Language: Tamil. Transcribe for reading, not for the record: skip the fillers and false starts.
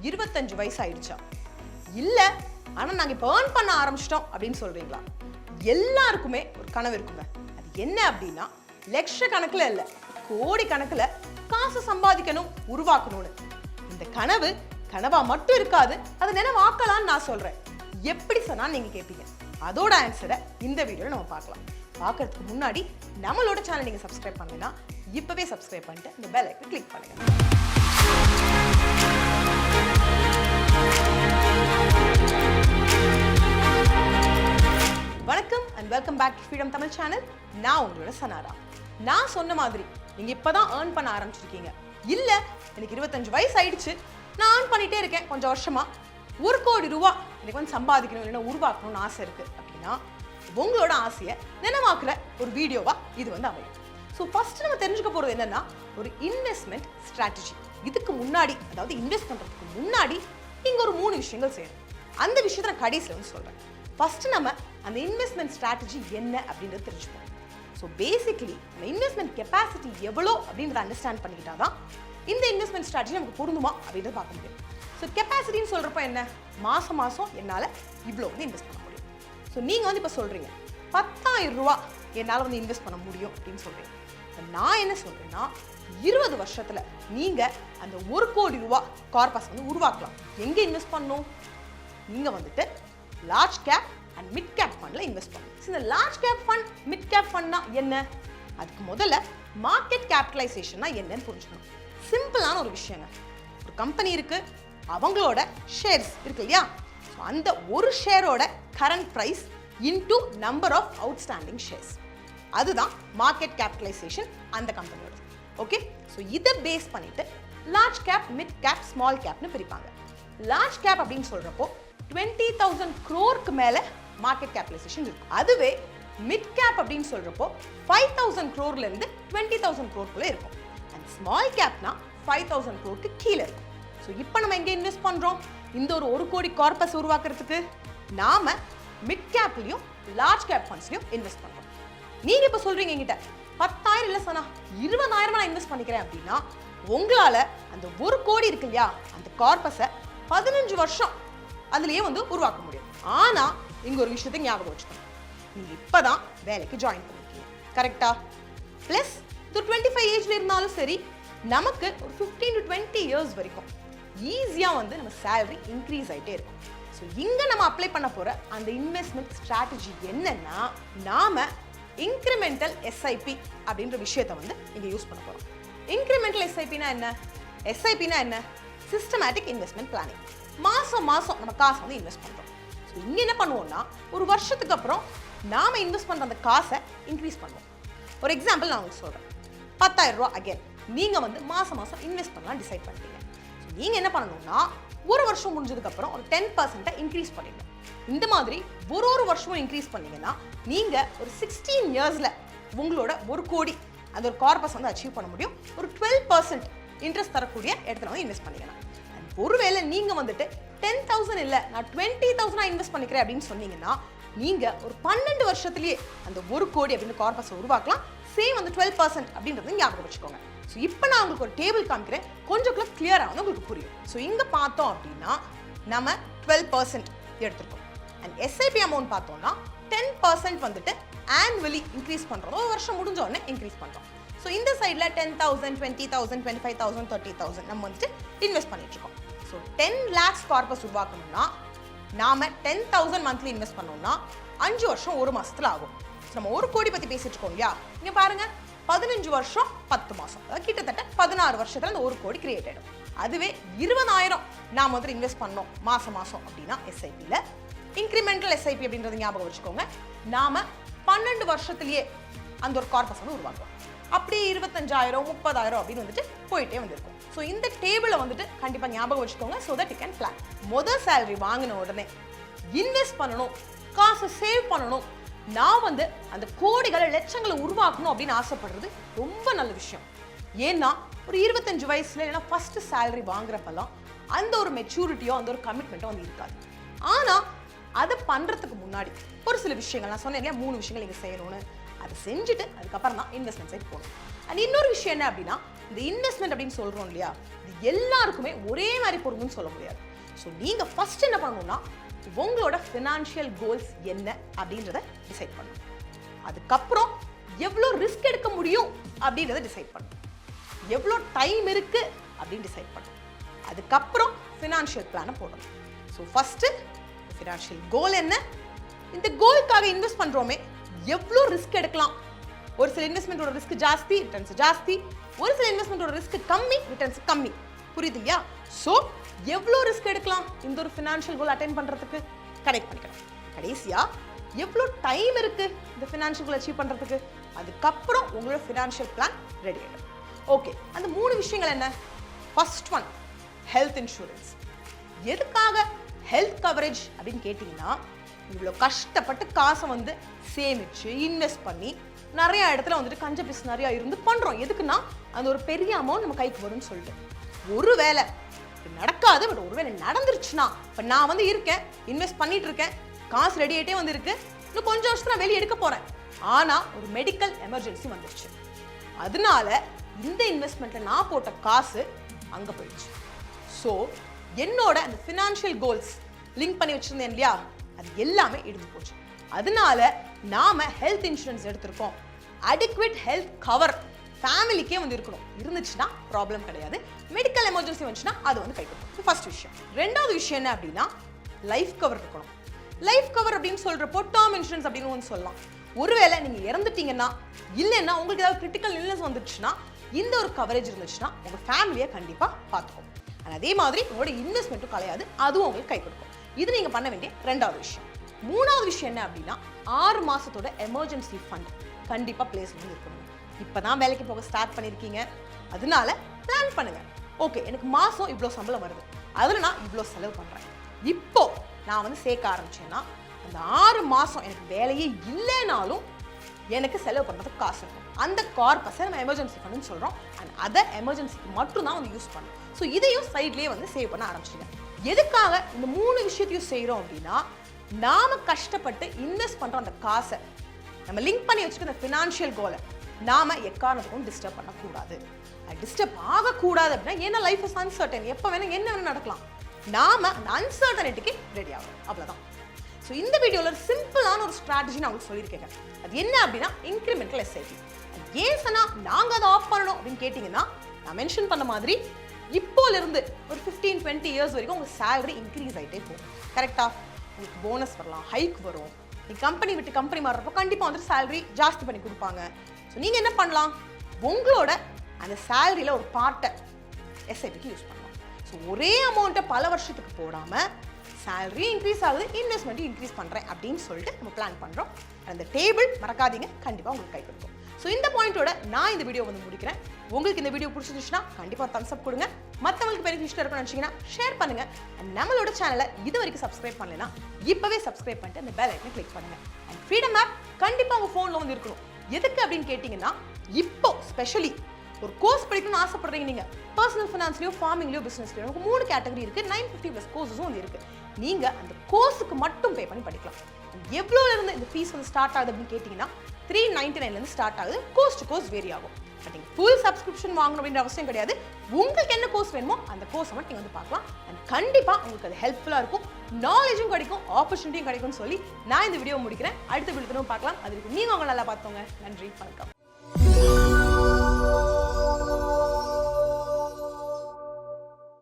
25 வயசு ஆயிடுச்சா? இல்ல ஆனா நாங்க இப்ப earn பண்ண ஆரம்பிச்சிட்டோம் அப்படின்னு சொல்றீங்களா? எல்லாருக்குமே ஒரு கனவு இருக்குங்க. அது என்ன அப்படின்னா லட்சக்கணக்கில் இல்ல கோடி கணக்குல காசு சம்பாதிக்கணும், உருவாக்கணும்னு. இந்த கனவு கனவா மட்டும் இருக்காது, அதை நினைவாக்கலாம்னு நான் சொல்றேன். எப்படி சொன்னா நீங்க கேட்பீங்க. அதோட ஆன்சரை இந்த வீடியோல நம்ம பார்க்கலாம். பார்க்கறதுக்கு முன்னாடி நம்மளோட சேனல் நீங்க சப்ஸ்கிரைப் பண்ணலைன்னா இப்பவே சப்ஸ்கிரைப் பண்ணிட்டு இந்த பெல் ஐக்கனை கிளிக் பண்ணுங்க. வணக்கம் and welcome back to freedom Tamil channel. நான் உங்களோட சனாரா. நான் சொன்ன மாதிரி நீங்க இப்பதான் earn பண்ண ஆரம்பிச்சிருக்கீங்க. இல்ல எனக்கு 25 வயசு ஆயிடுச்சு, நான் earn பண்ணிட்டே இருக்கேன் கொஞ்சம் வருஷமா, 1 கோடி ரூபாய் எனக்கு வந்து சம்பாதிக்கணும் இல்லைன்னா உருவாக்கணும்னு ஆசை இருக்கு அப்படின்னா உங்களோட ஆசையை நினைவாக்குற ஒரு வீடியோவா இது வந்து அமையும். ஸோ ஃபர்ஸ்ட் நம்ம தெரிஞ்சுக்க போறது என்னன்னா ஒரு இன்வெஸ்ட்மெண்ட் ஸ்ட்ராட்டஜி. இதுக்கு முன்னாடி, அதாவது இன்வெஸ்ட் பண்றதுக்கு முன்னாடி இங்க ஒரு 3 விஷயங்கள் செய்யணும். அந்த விஷயத்தை நான் கடைசியில் வந்து சொல்றேன். ஃபர்ஸ்ட் நம்ம அந்த இன்வெஸ்ட்மெண்ட் ஸ்ட்ராட்டஜி என்ன அப்படின்றத தெரிஞ்சுப்போம். ஸோ பேசிக்கலி நம்ம இன்வெஸ்ட்மெண்ட் கெப்பாசிட்டி எவ்வளோ அப்படின்றத அண்டர்ஸ்டாண்ட் பண்ணிக்கிட்டா தான் இந்த இன்வெஸ்ட்மெண்ட் ஸ்ட்ராட்டஜி நமக்கு பொருந்துமா அப்படின்றத பார்க்க முடியும். ஸோ கெப்பாசிட்டின்னு சொல்கிறப்ப என்ன, மாதம் என்னால் இவ்வளோ வந்து இன்வெஸ்ட் பண்ண முடியும். ஸோ நீங்கள் வந்து இப்போ சொல்கிறீங்க 10,000 ரூபா என்னால் வந்து இன்வெஸ்ட் பண்ண முடியும் அப்படின்னு சொல்கிறீங்க. நான் என்ன சொல்கிறேன்னா 20 வருஷத்தில் நீங்கள் அந்த 1 கோடி ரூபா கார்பஸ் வந்து உருவாக்கலாம். எங்கே இன்வெஸ்ட் பண்ணணும்? நீங்கள் வந்துட்டு large cap and mid cap ஃபண்டில் இன்வெஸ்ட் பண்ணணும். இந்த large cap fund, mid cap ஃபண்ட்னா என்ன? அதுக்கு முதல்ல மார்க்கெட் கேபிட்டலைசேஷன்னா என்னன்னு புரிஞ்சுக்கணும். சிம்பிளான ஒரு விஷயங்க. ஒரு கம்பெனி இருக்கு, அவங்களோட ஷேர்ஸ் இருக்கு இல்லையா? ஸோ அந்த ஒரு ஷேரோட current price into number of outstanding shares, அதுதான் மார்க்கெட் கேபிட்டலைசேஷன் அந்த கம்பெனியோட. ஓகே, ஸோ இதை பேஸ் பண்ணிட்டு large cap, mid cap, small கேப்னு பிரிப்பாங்க. லார்ஜ் கேப் அப்படின்னு சொல்றப்போ 20,000 crore மேல மார்க்கெட் கேபிட்டலைசேஷன் இருக்கும். அதுவே மிட் கேப் அப்படின்னு சொல்றப்போ 5,000 crore இருந்து 20,000 crore இருக்கும். அண்ட் ஸ்மால் கேப்னா 5,000 crore கீழே இருக்கும். ஸோ இப்போ நம்ம எங்கே இன்வெஸ்ட் பண்றோம்? இந்த ஒரு 1 கோடி கார்பஸ் உருவாக்குறதுக்கு நாம மிட் கேப்லயும் லார்ஜ் கேப் ஃபண்ட்ஸ்லயும் இன்வெஸ்ட் பண்றோம். நீங்க இப்போ சொல்றீங்க என்கிட்ட 10,000 இல்ல சொன்னா 20,000 நான் இன்வெஸ்ட் பண்ணிக்கிறேன் அப்படின்னா உங்களால அந்த 1 கோடி இருக்கு இல்லையா, அந்த கார்பஸை 15 வருஷம் அதுலயே வந்து உருவாக்க முடியும். ஆனா இங்க ஒரு விஷயத்தை ஞாபகம் வச்சுக்கணும். நீங்க இப்பதான் வேலைக்கு ஜாயின் பண்ணிருக்கீங்க, கரெக்டா? பிளஸ் 25 ஏஜ்ல இருந்தாலும் சரி, நமக்கு ஒரு 15 to 20 இயர்ஸ் வரைக்கும் ஈஸியா வந்து நம்ம சேலரி இன்க்ரீஸ் ஆயிட்டே இருக்கும். ஸோ இங்க நம்ம அப்ளை பண்ண போற அந்த இன்வெஸ்ட்மெண்ட் ஸ்ட்ராட்டஜி என்னன்னா, நாம இன்க்ரிமெண்டல் எஸ்ஐபி அப்படின்ற விஷயத்தை வந்து இங்க யூஸ் பண்ண போறோம். இன்க்ரிமெண்டல் எஸ்ஐபினா என்ன? எஸ்ஐபினா என்ன? Systematic investment planning. மாசம் நம்ம காசை வந்து இன்வெஸ்ட் பண்றோம். ஸோ இங்க என்ன பண்ணுவோம்னா, ஒரு வருஷத்துக்கு அப்புறம் நாம இன்வெஸ்ட் பண்ற அந்த காசை இன்க்ரீஸ் பண்ணுவோம். ஒரு எக்ஸாம்பிள் நான் உங்களுக்கு சொல்றேன். 10,000 ரூபாய் அகைன் நீங்க வந்து மாசம் இன்வெஸ்ட் பண்ணலாம் டிசைட் பண்ணிட்டீங்க. ஸோ நீங்க என்ன பண்ணணும்னா, ஒரு வருஷம் முடிஞ்சதுக்கு அப்புறம் ஒரு 10% இன்க்ரீஸ் பண்ணிடணும். இந்த மாதிரி ஒரு வருஷமும் இன்க்ரீஸ் பண்ணீங்கன்னா நீங்க ஒரு 16 இயர்ஸ்ல உங்களோட 1 கோடி அந்த ஒரு கார்பஸ் வந்து அச்சீவ் பண்ண முடியும். ஒரு 12% இன்ட்ரெஸ்ட் தரக்கூடிய இடத்துல வந்து இன்வெஸ்ட் பண்ணிக்கலாம். ஒருவேளை நீங்க வந்துட்டு 10,000 இல்ல நான் 20,000 இன்வெஸ்ட் பண்ணிக்கிறேன் அப்படின்னு சொன்னீங்கன்னா நீங்க ஒரு 12 வருஷத்துலயே அந்த 1 கோடி அப்படின்னு கார்பஸ் உருவாக்கலாம். சேம் வந்து 12% அப்படின்றது ஞாபகம் வச்சுக்கோங்க. ஸோ இப்போ நான் உங்களுக்கு ஒரு டேபிள் காமிக்கிறேன், கொஞ்சம் கிளியரா வந்து உங்களுக்கு புரியும். ஸோ இங்க பார்த்தோம் அப்படின்னா நம்ம 12% எடுத்துருக்கோம். அண்ட் எஸ்ஐபி அமௌண்ட் பார்த்தோம்னா 10% வந்துட்டு ஆனுவலி இன்க்ரீஸ் பண்றோம். ஒரு வருஷம் முடிஞ்ச உடனே இன்க்ரீஸ் பண்றோம். ஸோ இந்த சைடில் 10,000, 20,000, 25,000, 30,000 நம்ம வந்துட்டு இன்வெஸ்ட் பண்ணிட்டு இருக்கோம். ஸோ 10 lakhs கார்பஸ் உருவாக்கணும்னா நாம 10,000 மந்த்லி இன்வெஸ்ட் பண்ணோம்னா 5 வருஷம் 1 மாசத்துல ஆகும். நம்ம 1 கோடி பத்தி பேசிட்டு இருக்கோம் இல்லையா? இங்க பாருங்க, 15 வருஷம் 10 மாசம், கிட்டத்தட்ட 16 வருஷத்துல அந்த 1 கோடி கிரியேட் ஆயிடும். அதுவே 20,000 நாம வந்து இன்வெஸ்ட் பண்ணோம் மாசம் அப்படின்னா எஸ்ஐபியில், இன்க்ரிமெண்டல் எஸ்ஐபி அப்படின்றத ஞாபகம் வச்சுக்கோங்க, நாம 12 வருஷத்துலயே அந்த ஒரு கார்பஸ் வந்து உருவாக்குவோம். அப்படியே 25,000, 30,000 அப்படின்னு வந்துட்டு போயிட்டே வந்திருக்கும். ஸோ இந்த டேபிளை வந்துட்டு கண்டிப்பா ஞாபகம் வச்சுக்கோங்க. So that you can plan. முதல் சேலரி வாங்கின உடனே இன்வெஸ்ட் பண்ணணும், காசை சேவ் பண்ணணும், நான் வந்து அந்த கோடிகளை லட்சங்களை உருவாக்கணும் அப்படின்னு ஆசைப்படுறது ரொம்ப நல்ல விஷயம். ஏன்னா ஒரு 25 வயசுல இல்லைன்னா ஃபர்ஸ்ட் சேலரி வாங்குறப்பெல்லாம் அந்த ஒரு மெச்சூரிட்டியோ அந்த ஒரு கமிட்மெண்ட்டோ வந்து இருக்காது. ஆனா அதை பண்றதுக்கு முன்னாடி ஒரு சில விஷயங்கள் நான் சொன்னேன் இல்லையா, 3 விஷயங்கள் நீங்க செய்யணும்னு, அதை செஞ்சுட்டு அதுக்கப்புறம் தான் இன்வெஸ்ட்மெண்ட் சைட் போகணும். அண்ட் இன்னொரு விஷயம் என்ன அப்படின்னா, இந்த இன்வெஸ்ட்மெண்ட் அப்படின்னு சொல்றோம் இல்லையா, இது எல்லாருக்குமே ஒரே மாதிரி பொருந்தும்னு சொல்ல முடியாது. ஸோ நீங்க ஃபர்ஸ்ட் என்ன பண்ணணும்னா உங்களோட ஃபினான்ஷியல் கோல்ஸ் என்ன அப்படின்றத டிசைட் பண்ணணும். அதுக்கப்புறம் எவ்வளோ ரிஸ்க் எடுக்க முடியும் அப்படின்றத டிசைட் பண்ணணும். எவ்வளோ டைம் இருக்கு அப்படின்னு டிசைட் பண்ணணும். அதுக்கப்புறம் ஃபினான்ஷியல் பிளானை போடணும். ஸோ ஃபர்ஸ்ட் ஃபினான்ஷியல் கோல் என்ன, இந்த கோலுக்காக இன்வெஸ்ட் பண்றோமே எவ்வளோ ரிஸ்க் எடுக்கலாம். ஒரு சில இன்வெஸ்ட்மெண்ட்டோட ரிஸ்க் ஜாஸ்தி, ரிட்டர்ன்ஸ் ஜாஸ்தி. ஒரு சில இன்வெஸ்ட்மெண்ட்டோட ரிஸ்க் கம்மி, ரிட்டர்ன்ஸ் கம்மி. புரியுது இல்லையா? ஸோ எவ்வளோ ரிஸ்க் எடுக்கலாம் இந்த ஒரு ஃபினான்ஷியல் கோல் அட்டைன் பண்றதுக்கு கனெக்ட் பண்ணிக்கலாம். கடைசியா எவ்வளோ டைம் இருக்கு இந்த ஃபினான்ஷியல் கோல் அச்சீவ் பண்றதுக்கு. அதுக்கப்புறம் உங்களோட ஃபினான்ஷியல் பிளான் ரெடி ஆகிடும். ஓகே, அந்த 3 விஷயங்கள் என்ன? First one health insurance. எதுக்காக ஹெல்த் கவரேஜ் அப்படின்னு கேட்டிங்கன்னா, இவ்வளோ கஷ்டப்பட்டு காசை வந்து சேமிச்சு இன்வெஸ்ட் பண்ணி நிறைய இடத்துல வந்துட்டு கஞ்ச பிஸ் நிறையா இருந்து பண்ணுறோம். எதுக்குன்னா அந்த ஒரு பெரிய அமௌண்ட் நம்ம கைக்கு வரும்னு சொல்லிட்டு. ஒருவேளை நடக்காது, பட் ஒருவேளை நடந்துருச்சுன்னா, இப்போ நான் வந்து இருக்கேன், இன்வெஸ்ட் பண்ணிட்டு இருக்கேன், காசு ரெடி ஆகிட்டே வந்து இருக்கு, இன்னும் கொஞ்சம் வருஷத்துல வெளியே எடுக்க போறேன், ஆனால் ஒரு மெடிக்கல் எமர்ஜென்சி வந்துருச்சு. அதனால இந்த இன்வெஸ்ட்மெண்ட்ல நான் போட்ட காசு அங்க போயிடுச்சு. ஸோ என்னோட அந்த ஃபினான்ஷியல் கோல்ஸ் லிங்க் பண்ணி வச்சிருந்தேன் இல்லையா, அது எல்லாமே எடுத்து போச்சு. அதனால நாம ஹெல்த் இன்சூரன்ஸ் எடுத்திருக்கோம். அடிக்வேட் ஹெல்த் கவர் ஃபேமிலிக்கே வந்து இருக்கணும். இருந்துச்சுன்னா ப்ராப்ளம் கிடையாது. மெடிக்கல் எமர்ஜென்சி வந்துச்சுன்னா அது வந்து கை கொடுக்கும். ஃபர்ஸ்ட் விஷயம். ரெண்டாவது விஷயம் என்ன அப்படின்னா, லைஃப் கவர் இருக்கணும். லைஃப் கவர் அப்படின்னு சொல்றப்போ டேர்ம் இன்சூரன்ஸ் அப்படின்னு வந்து சொல்லலாம். ஒருவேளை நீங்க இறந்துட்டீங்கன்னா, இல்லைன்னா உங்களுக்கு ஏதாவது கிரிட்டிக்கல் இல்னஸ் வந்துச்சுன்னா, இந்த ஒரு கவரேஜ் இருந்துச்சுன்னா உங்க ஃபேமிலியை கண்டிப்பா பார்த்துக்கும். அதே மாதிரி உங்களோட இன்வெஸ்ட்மெண்ட்டும் கலையாது, அதுவும் உங்களுக்கு கை கொடுக்கும். இது நீங்க பண்ண வேண்டிய ரெண்டாவது விஷயம். மூணாவது விஷயம் என்ன அப்படின்னா, 6 மாசத்தோட எமர்ஜென்சி ஃபண்ட் கண்டிப்பா பிளேஸ் பண்ணி இருக்கணும். இப்பதான் வேலைக்கு போக ஸ்டார்ட் பண்ணிருக்கீங்க, அதனால பிளான் பண்ணுங்க. ஓகே, எனக்கு மாசம் இவ்வளோ சம்பளம் வருது, அதுல நான் இவ்வளோ செலவு பண்றேன். இப்போ நான் வந்து சேர்க்க ஆரம்பிச்சேன்னா அந்த 6 மாசம் எனக்கு வேலையே இல்லைனாலும் எனக்கு செலவு பண்றதுக்கு காசு இருக்கும். அந்த கார்பஸை நம்ம எமர்ஜென்சி ஃபண்ட்னு சொல்றோம். அண்ட் அதை எமர்ஜென்சிக்கு மட்டும் தான் வந்து யூஸ் பண்ணணும். ஸோ இதையும் சைட்லேயே வந்து சேவ் பண்ண ஆரம்பிச்சிடுங்க. எதுக்காக இந்த 3 விஷயத்தையும் செய்கிறோம் அப்படின்னா, நாம கஷ்டப்பட்டு இன்வெஸ்ட் பண்ற அந்த காசை நம்ம லிங்க் பண்ணி வச்சுக்க அந்த ஃபினான்ஷியல் கோலை நாம எக்காரணத்துக்கும் டிஸ்டர்ப் பண்ணக்கூடாது. டிஸ்டர்ப் ஆகக்கூடாது அப்படின்னா, ஏன்னா லைஃப் இஸ் அன்சர்டன், எப்போ வேணும் என்ன வேணும் நடக்கலாம். நாம அந்த அன்சர்டனிட்டிக்கு ரெடி ஆகணும், அவ்வளோதான். ஸோ இந்த வீடியோவில் சிம்பிளான ஒரு ஸ்ட்ராட்டஜி நான் உங்களுக்கு சொல்லியிருக்கேங்க. அது என்ன அப்படின்னா, இன்க்ரிமெண்டல் எஸ்ஐபி. ஏன் சொன்னா நாங்கள் அதை ஆஃப் பண்ணணும் அப்படின்னு கேட்டிங்கன்னா, நான் மென்ஷன் பண்ண மாதிரி இப்போலேருந்து ஒரு 15-20 இயர்ஸ் வரைக்கும் உங்கள் சேலரி இன்க்ரீஸ் ஆகிட்டே போகும். கரெக்டாக உங்களுக்கு போனஸ் வரலாம், ஹைக் வரும். நீ கம்பெனி விட்டு கம்பெனி மாறுறப்போ கண்டிப்பாக வந்து சேலரி ஜாஸ்தி பண்ணி கொடுப்பாங்க. ஸோ நீங்கள் என்ன பண்ணலாம், உங்களோட அந்த சேலரியில் ஒரு பார்ட்டை எஸ்ஐபிக்கு யூஸ் பண்ணலாம். ஸோ ஒரே அமௌண்ட்டை பல வருஷத்துக்கு போடாமல் சேலரி இன்க்ரீஸ் ஆகுது, இன்வெஸ்ட்மெண்ட் இன்க்ரீஸ் பண்ணுறேன் அப்படின்னு சொல்லிட்டு நம்ம பிளான் பண்ணுறோம். அந்த டேபிள் மறக்காதீங்க, கண்டிப்பாக உங்களுக்கு கை கொடுக்கும். ஸோ இந்த பாயிண்டோட நான் இந்த வீடியோ வந்து முடிக்கிறேன். உங்களுக்கு இந்த வீடியோ பிடிச்சிருந்துச்சுன்னா கண்டிப்பாக தம்ஸ் அப் கொடுங்க. மற்றவங்களுக்கு பெனிஃபிஷியல் இருக்கும்னு நினச்சிங்கன்னா ஷேர் பண்ணுங்க. அண்ட் நம்மளோட சேனலை இது வரைக்கும் சப்ஸ்கிரைப் பண்ணலைன்னா இப்போவே சப்ஸ்கிரைப் பண்ணிட்டு அந்த பெல் ஐக்கனை கிளிக் பண்ணுங்க. அண்ட் ஃப்ரீடம் ஆப் கண்டிப்பாக உங்கள் ஃபோனில் வந்து இருக்கணும். எதுக்கு அப்படின்னு கேட்டிங்கன்னா, இப்போ ஸ்பெஷலி ஒரு கோர்ஸ் படிக்கணும்னு ஆசைப்படுறீங்க நீங்கள், பர்சனல் ஃபினான்ஸ்லையோ ஃபார்மிங்லையோ பிஸ்னஸ்லையோ நமக்கு 3 கேட்டகரி இருக்குது, 950+ கோர்ஸஸும் வந்து இருக்குது. நீங்கள் அந்த கோர்ஸுக்கு மட்டும் பே பண்ணி படிக்கலாம். எவ்வளோ இருந்து இந்த ஃபீஸ் வந்து ஸ்டார்ட் ஆகுது அப்படின்னு கேட்டிங்கன்னா, 399 ஸ்டார்ட் ஆகுது. கோர்ஸ் டு கோர்ஸ் வேரி ஆகும். பட் நீங்கள் ஃபுல் சப்ஸ்கிரிப்ஷன் வாங்கணும் அப்படின்ற அவசியம் கிடையாது. உங்களுக்கு என்ன கோர்ஸ் வேணுமோ அந்த கோர்ஸை மட்டும் நீங்கள் வந்து பார்க்கலாம். அண்ட் கண்டிப்பாக உங்களுக்கு அது ஹெல்ப்ஃபுல்லாக இருக்கும், நாலேஜும் கிடைக்கும், ஆப்பர்ச்சுனிட்டியும் கிடைக்கும்னு சொல்லி நான் இந்த வீடியோ முடிக்கிறேன். அடுத்த வீடியோ பார்க்கலாம். அது நீங்கள் உங்களை நல்லா பார்த்தோங்க. நன்றி, வணக்கம்.